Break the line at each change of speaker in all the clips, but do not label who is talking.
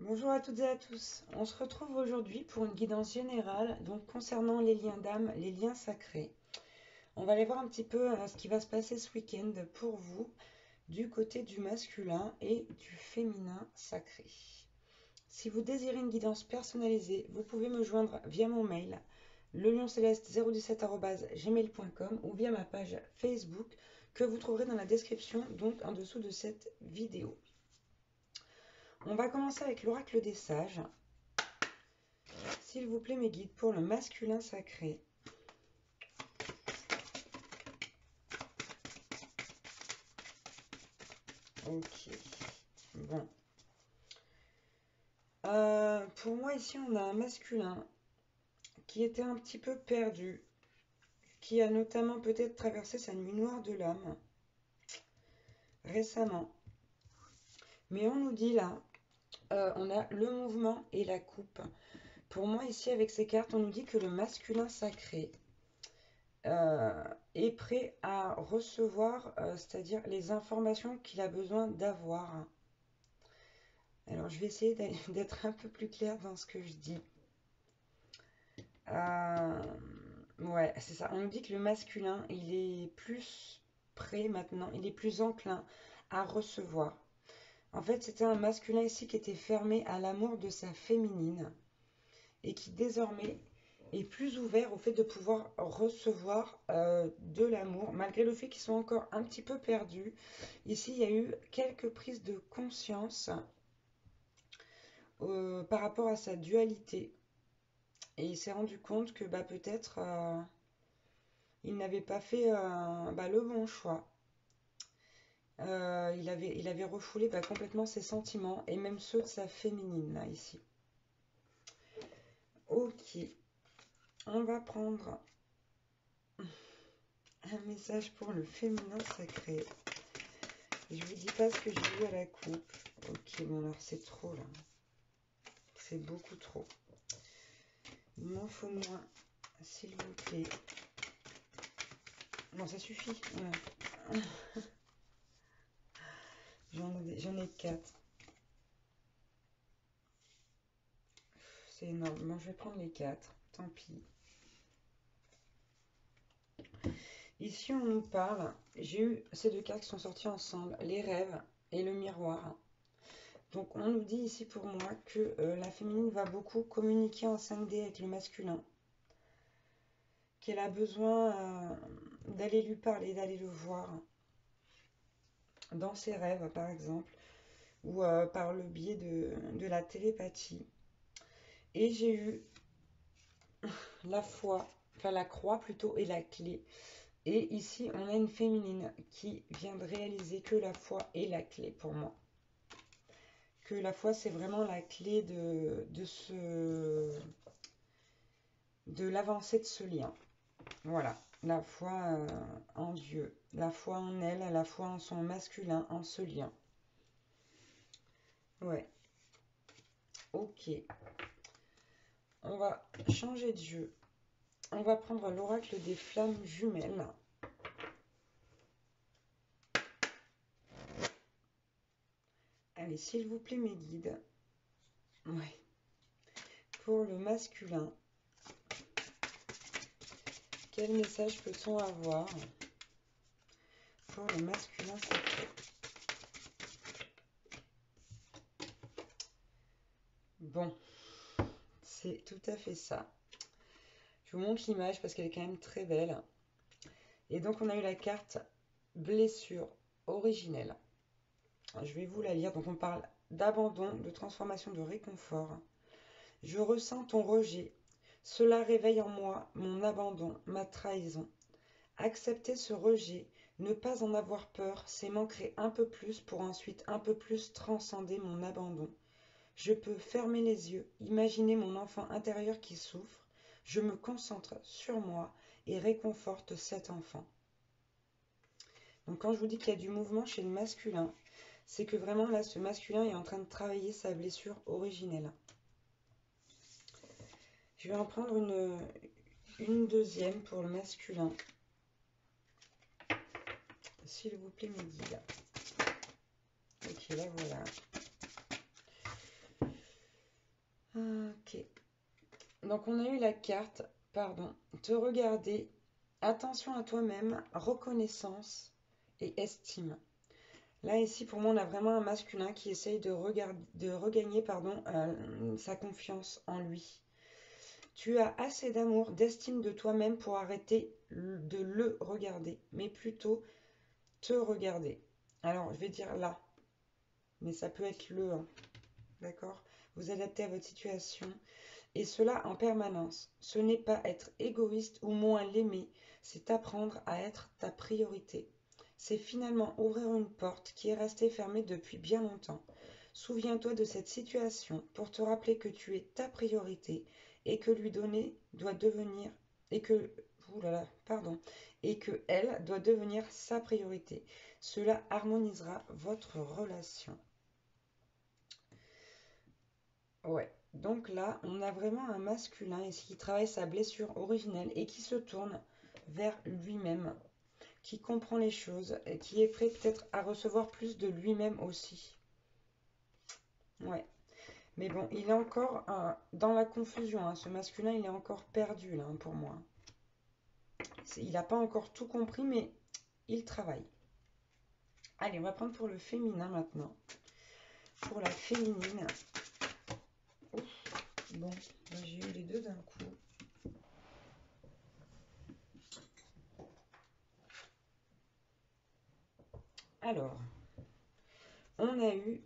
Bonjour à toutes et à tous. On se retrouve aujourd'hui pour une guidance générale donc concernant les liens d'âme, les liens sacrés. On va aller voir un petit peu ce qui va se passer ce week-end pour vous du côté du masculin et du féminin sacré. Si vous désirez une guidance personnalisée, vous pouvez me joindre via mon mail lelionceleste017@gmail.com ou via ma page Facebook que vous trouverez dans la description donc en dessous de cette vidéo. On va commencer avec l'oracle des sages. S'il vous plaît, mes guides, pour le masculin sacré. Ok. Bon. Pour moi, ici, on a un masculin qui était un petit peu perdu, qui a notamment peut-être traversé sa nuit noire de l'âme récemment. Mais on nous dit là, on a le mouvement et la coupe. Pour moi, ici, avec ces cartes, on nous dit que le masculin sacré est prêt à recevoir, c'est-à-dire les informations qu'il a besoin d'avoir. Alors, je vais essayer d'être un peu plus claire dans ce que je dis. Ouais, c'est ça. On nous dit que le masculin, il est plus prêt maintenant, il est plus enclin à recevoir. En fait, c'était un masculin ici qui était fermé à l'amour de sa féminine et qui désormais est plus ouvert au fait de pouvoir recevoir de l'amour, malgré le fait qu'ils sont encore un petit peu perdus. Ici, il y a eu quelques prises de conscience par rapport à sa dualité. Et il s'est rendu compte que peut-être il n'avait pas fait le bon choix. Il avait refoulé complètement ses sentiments et même ceux de sa féminine, là, ici. Ok, on va prendre un message pour le féminin sacré. Je vous dis pas ce que j'ai vu à la coupe. Ok, bon alors c'est trop là. C'est beaucoup trop. Il m'en faut moins, s'il vous plaît. Non, ça suffit. Ouais. J'en ai 4. C'est énorme. Bon, je vais prendre les 4. Tant pis. Ici, on nous parle. J'ai eu ces deux cartes qui sont sorties ensemble, les rêves et le miroir. Donc, on nous dit ici pour moi que la féminine va beaucoup communiquer en 5D avec le masculin. Qu'elle a besoin d'aller lui parler, d'aller le voir. Dans ses rêves, par exemple. Ou par le biais de la télépathie. Et j'ai eu la foi, enfin la croix plutôt, et la clé. Et ici, on a une féminine qui vient de réaliser que la foi est la clé pour moi. Que la foi, c'est vraiment la clé de l'avancée de ce lien. Voilà, la foi en Dieu, la foi en elle, la foi en son masculin, en ce lien. Ouais. Ok. On va changer de jeu. On va prendre l'oracle des flammes jumelles. Allez, s'il vous plaît, mes guides. Ouais. Pour le masculin, quel message peut-on avoir pour le masculin sacré? Bon, c'est tout à fait ça. Je vous montre l'image parce qu'elle est quand même très belle. Et donc, on a eu la carte blessure originelle. Je vais vous la lire. Donc, on parle d'abandon, de transformation, de réconfort. Je ressens ton rejet. Cela réveille en moi mon abandon, ma trahison. Accepter ce rejet, ne pas en avoir peur, c'est m'ancrer un peu plus pour ensuite un peu plus transcender mon abandon. Je peux fermer les yeux, imaginer mon enfant intérieur qui souffre. Je me concentre sur moi et réconforte cet enfant. Donc quand je vous dis qu'il y a du mouvement chez le masculin, c'est que vraiment là, ce masculin est en train de travailler sa blessure originelle. Je vais en prendre une deuxième pour le masculin. S'il vous plaît, mes guides. Ok, là voilà. Donc on a eu la carte, pardon, te regarder, attention à toi-même, reconnaissance et estime. Là, ici, pour moi, on a vraiment un masculin qui essaye de regagner sa confiance en lui. Tu as assez d'amour, d'estime de toi-même pour arrêter de le regarder, mais plutôt te regarder. Alors, je vais dire là, mais ça peut être le, hein, d'accord? Vous adaptez à votre situation, et cela en permanence. Ce n'est pas être égoïste ou moins l'aimer, c'est apprendre à être ta priorité. C'est finalement ouvrir une porte qui est restée fermée depuis bien longtemps. Souviens-toi de cette situation pour te rappeler que tu es ta priorité et que lui donner doit devenir et que oulala, pardon, et que elle doit devenir sa priorité. Cela harmonisera votre relation. Ouais. Donc là, on a vraiment un masculin ici qui travaille sa blessure originelle et qui se tourne vers lui-même, qui comprend les choses et qui est prêt peut-être à recevoir plus de lui-même aussi. Ouais. Mais bon, il est encore dans la confusion, hein. Ce masculin, il est encore perdu là, hein, pour moi. Il n'a pas encore tout compris, mais il travaille. Allez, on va prendre pour le féminin maintenant. Pour la féminine. Ouf, bon, j'ai eu les deux d'un coup. Alors, on a eu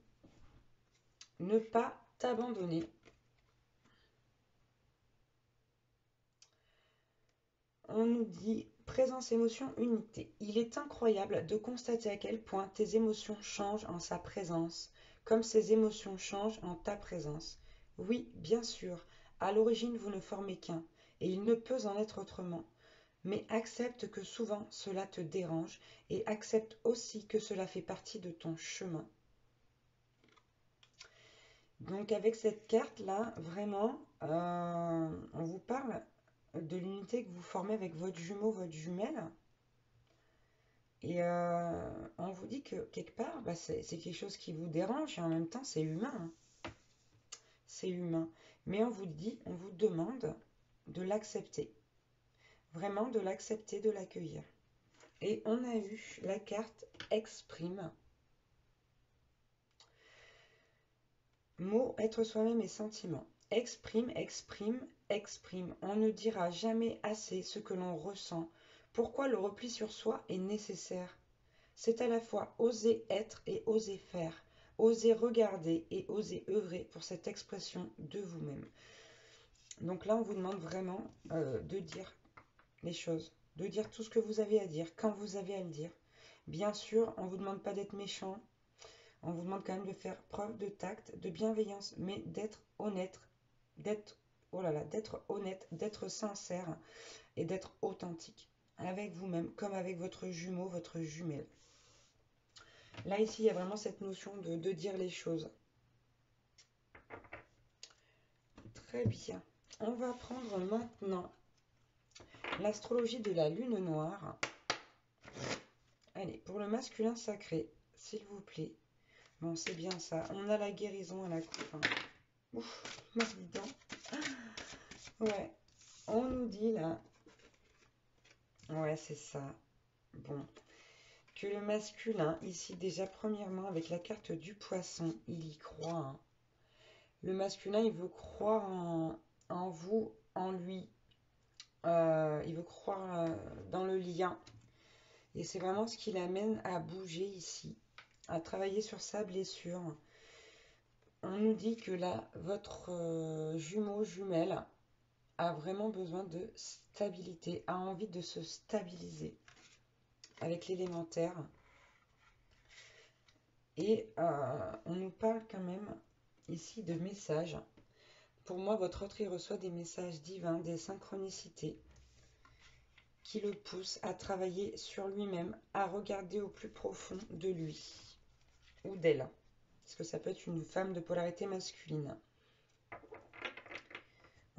ne pas t'abandonner. On nous dit présence, émotion, unité. Il est incroyable de constater à quel point tes émotions changent en sa présence, comme ces émotions changent en ta présence. Oui, bien sûr, à l'origine vous ne formez qu'un, et il ne peut en être autrement. Mais accepte que souvent cela te dérange, et accepte aussi que cela fait partie de ton chemin. Donc avec cette carte-là, vraiment, on vous parle de l'unité que vous formez avec votre jumeau, votre jumelle. Et on vous dit que quelque part, bah, c'est quelque chose qui vous dérange et en même temps, c'est humain, hein. C'est humain. Mais on vous dit, on vous demande de l'accepter. Vraiment de l'accepter, de l'accueillir. Et on a eu la carte exprime. Mot, être soi-même et sentiment. Exprime, exprime, exprime. On ne dira jamais assez ce que l'on ressent. Pourquoi le repli sur soi est nécessaire? C'est à la fois oser être et oser faire, oser regarder et oser œuvrer pour cette expression de vous-même. Donc là, on vous demande vraiment de dire les choses, de dire tout ce que vous avez à dire, quand vous avez à le dire. Bien sûr, on ne vous demande pas d'être méchant, on vous demande quand même de faire preuve de tact, de bienveillance, mais d'être honnête, d'être d'être honnête, d'être sincère et d'être authentique avec vous-même, comme avec votre jumeau, votre jumelle. Là, ici, il y a vraiment cette notion de dire les choses. Très bien. On va prendre maintenant l'astrologie de la lune noire. Allez, pour le masculin sacré, s'il vous plaît. Bon, c'est bien ça. On a la guérison à la coupe. Hein. Ouf, mordant. Ouais, on nous dit là. Ouais, c'est ça. Bon. Que le masculin, ici, déjà, premièrement, avec la carte du poisson, il y croit. Hein. Le masculin, il veut croire en vous, en lui. Il veut croire dans le lien. Et c'est vraiment ce qui l'amène à bouger ici, à travailler sur sa blessure. On nous dit que là, votre jumeau, jumelle, a vraiment besoin de stabilité, a envie de se stabiliser avec l'élémentaire. Et on nous parle quand même ici de messages. Pour moi, votre autre, il reçoit des messages divins, des synchronicités qui le poussent à travailler sur lui-même, à regarder au plus profond de lui ou d'elle. Parce que ça peut être une femme de polarité masculine.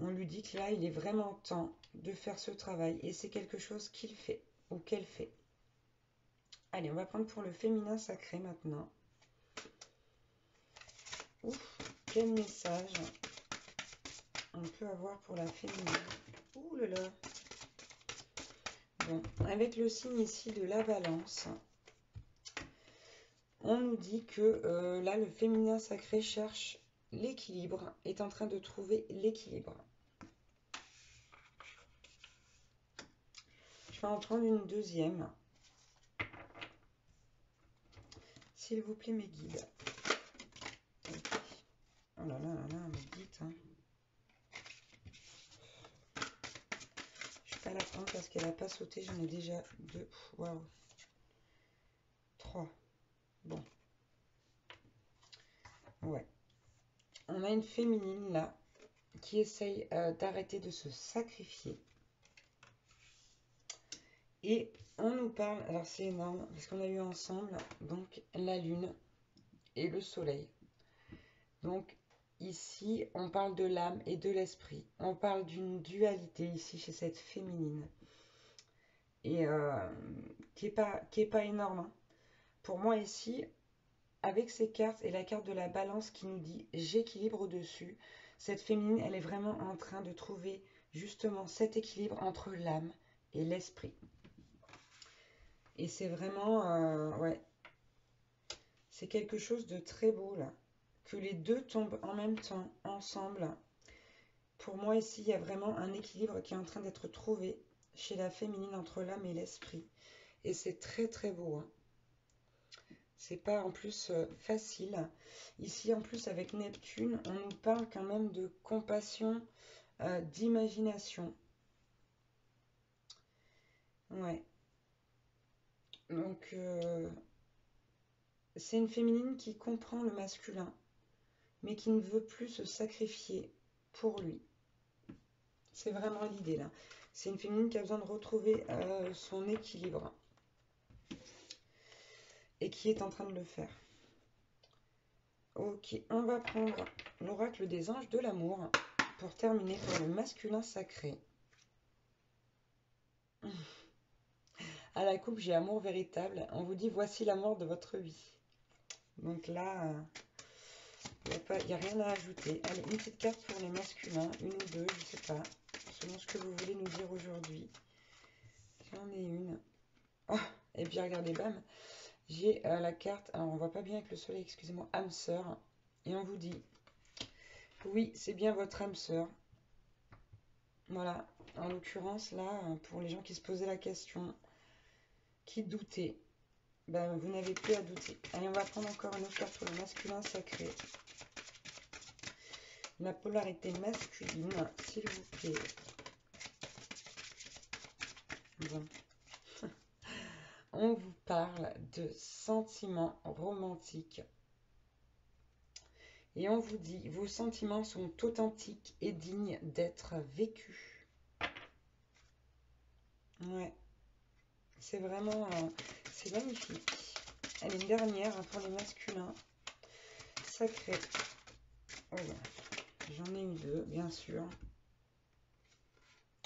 On lui dit que là, il est vraiment temps de faire ce travail et c'est quelque chose qu'il fait ou qu'elle fait. Allez, on va prendre pour le féminin sacré maintenant. Ouf, quel message on peut avoir pour la féminine. Ouh là là. Bon, avec le signe ici de la balance, on nous dit que là, le féminin sacré cherche l'équilibre, est en train de trouver l'équilibre. Je vais en prendre une deuxième. S'il vous plaît, mes guides. Okay. Oh là là là là, mais dites, hein. Je vais pas la prendre parce qu'elle n'a pas sauté. J'en ai déjà deux. Waouh. 3. Bon. Ouais. On a une féminine là qui essaye d'arrêter de se sacrifier. Et on nous parle, alors c'est énorme, parce qu'on a eu ensemble, donc la lune et le soleil. Donc ici, on parle de l'âme et de l'esprit. On parle d'une dualité ici chez cette féminine. Et qui est pas énorme, hein. Pour moi ici, avec ces cartes et la carte de la balance qui nous dit j'équilibre au-dessus, cette féminine, elle est vraiment en train de trouver justement cet équilibre entre l'âme et l'esprit. Et c'est vraiment, ouais, c'est quelque chose de très beau là. Que les deux tombent en même temps, ensemble. Pour moi ici, il y a vraiment un équilibre qui est en train d'être trouvé chez la féminine entre l'âme et l'esprit. Et c'est très très beau, hein. C'est pas en plus facile. Ici en plus avec Neptune, on nous parle quand même de compassion, d'imagination. Ouais. Donc c'est une féminine qui comprend le masculin, mais qui ne veut plus se sacrifier pour lui. C'est vraiment l'idée là. C'est une féminine qui a besoin de retrouver son équilibre. Et qui est en train de le faire. Ok, on va prendre l'oracle des anges de l'amour pour terminer pour le masculin sacré. À la coupe, j'ai amour véritable. On vous dit, voici l'amour de votre vie. Donc là, il n'y a rien à ajouter. Allez, une petite carte pour les masculins, une ou deux, je ne sais pas, selon ce que vous voulez nous dire aujourd'hui. J'en ai une. Oh, et puis regardez, bam, j'ai la carte, alors on voit pas bien avec le soleil, excusez-moi, âme sœur. Et on vous dit, oui, c'est bien votre âme sœur. Voilà, en l'occurrence, là, pour les gens qui se posaient la question, qui doutaient, ben, vous n'avez plus à douter. Allez, on va prendre encore une autre carte pour le masculin sacré. La polarité masculine, s'il vous plaît. Bon. On vous parle de sentiments romantiques. Et on vous dit, vos sentiments sont authentiques et dignes d'être vécus. Ouais. C'est vraiment... c'est magnifique. Allez, une dernière pour les masculins. Sacré. Oh, j'en ai eu deux, bien sûr.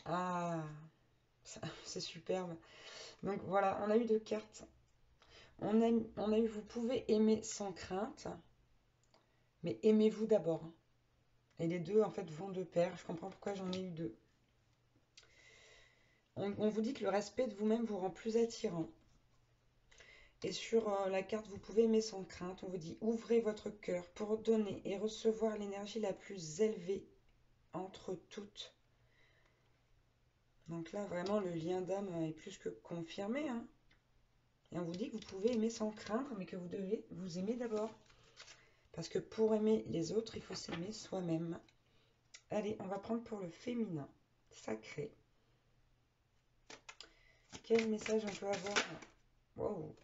Ah, c'est superbe. Donc voilà, on a eu deux cartes. On a eu vous pouvez aimer sans crainte, mais aimez-vous d'abord. Et les deux, en fait, vont de pair. Je comprends pourquoi j'en ai eu deux. On vous dit que le respect de vous-même vous rend plus attirant. Et sur la carte, vous pouvez aimer sans crainte. On vous dit, ouvrez votre cœur pour donner et recevoir l'énergie la plus élevée entre toutes. Donc là, vraiment, le lien d'âme est plus que confirmé, hein. Et on vous dit que vous pouvez aimer sans craindre, mais que vous devez vous aimer d'abord. Parce que pour aimer les autres, il faut s'aimer soi-même. Allez, on va prendre pour le féminin sacré. Quel message on peut avoir? Wow.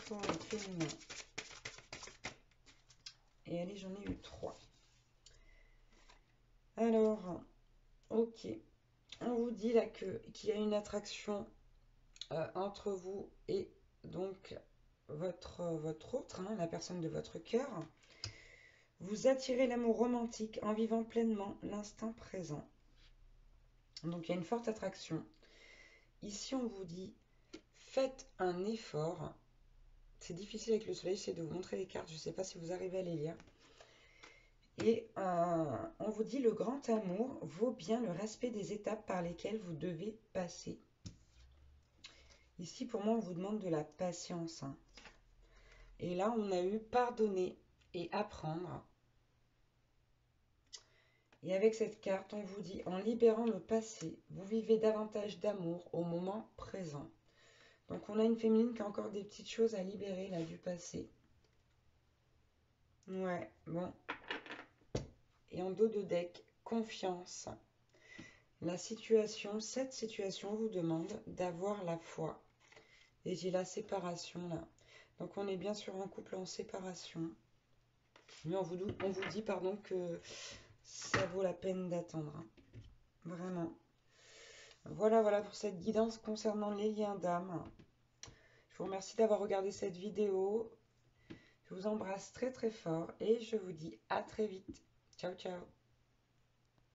Pour le féminin. Et allez, j'en ai eu 3. Alors, ok. On vous dit là qu'il y a une attraction entre vous et donc votre autre, hein, la personne de votre cœur. Vous attirez l'amour romantique en vivant pleinement l'instant présent. Donc il y a une forte attraction. Ici on vous dit, faites un effort. C'est difficile avec le soleil, j'essaie de vous montrer les cartes, je ne sais pas si vous arrivez à les lire. Et on vous dit le grand amour vaut bien le respect des étapes par lesquelles vous devez passer. Ici, pour moi, on vous demande de la patience, hein. Et là, on a eu pardonner et apprendre. Et avec cette carte, on vous dit, en libérant le passé, vous vivez davantage d'amour au moment présent. Donc, on a une féminine qui a encore des petites choses à libérer, là, du passé. Ouais, bon. Et en dos de deck, confiance. Cette situation vous demande d'avoir la foi. Et j'ai la séparation, là. Donc, on est bien sur un couple en séparation. Mais on vous dit, pardon, que ça vaut la peine d'attendre, hein. Vraiment. Voilà, voilà pour cette guidance concernant les liens d'âme. Je vous remercie d'avoir regardé cette vidéo. Je vous embrasse très très fort et je vous dis à très vite. Ciao, ciao.